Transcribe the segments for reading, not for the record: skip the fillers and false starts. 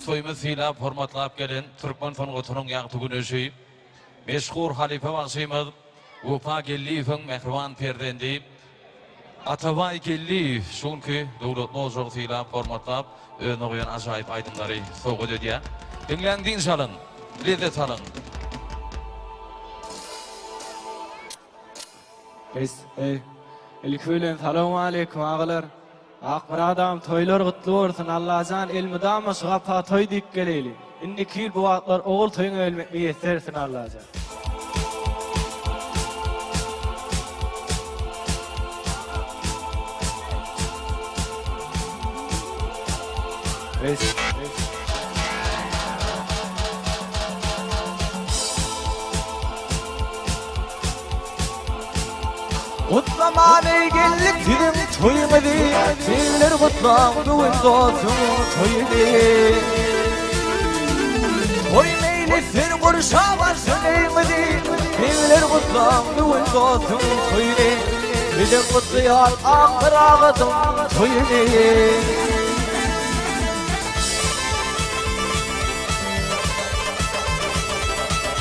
toyumuz hilap hormatlap gelen Türkmen Fon Ýagty Güneşi meşhur halife başymyz Ufa Gelliýewiň mehriban perdendi Atabay Gelliýew şonki dowlatly ojak hilap hormatlap öňe goýan ajaýyp aýdymlary sowgat edýär. Dinlendiň salyn, lezzet alın. Elkülen selamu aleyküm ağalar. Akbar adam toylar kutlu olsun. Allah'can elmidama şuapa toy deyip geleyli. İndiki bu atlar oğul toyun ölmekli yetersin Allah'can. Kutlamane geldik bizim toyumu Sevler kutlam düğün dostum toyumu Toy meylesin kurşa başlaymadı Sevler kutlam düğün dostum toyumu Bizim kutlayan akır ağıdım toyumu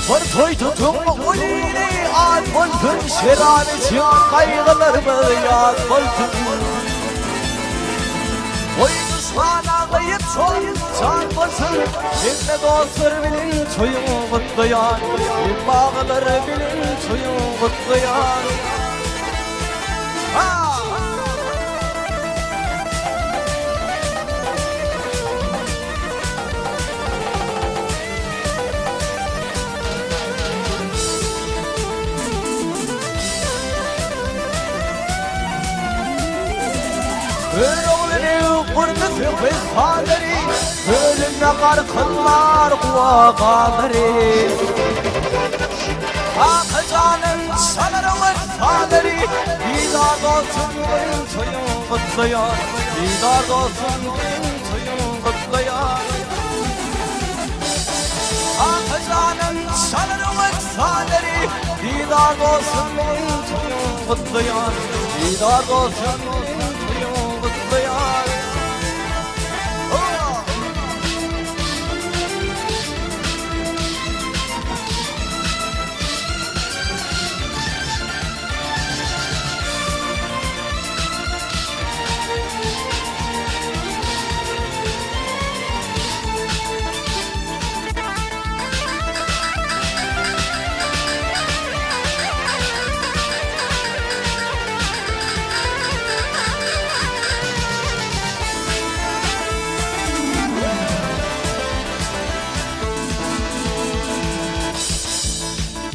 Var toy tutum ulili ad bolsun şerane çıyan kaygılarımı yad bolsun Toy düşmana kayıp çoğun can bolsun Bizle dostlar bilin çoyumu kutlayan Bir bağları bilin çoyumu kutlayan Öğrenip kurdu fıkhaderi Ölümle karkınlar kuvakaları Akıcanın sanırımın saderi Didar olsun benim toyum kutlayan Didar olsun benim toyum kutlayan Akıcanın sanırımın saderi Didar olsun benim toyum kutlayan Didar olsun benim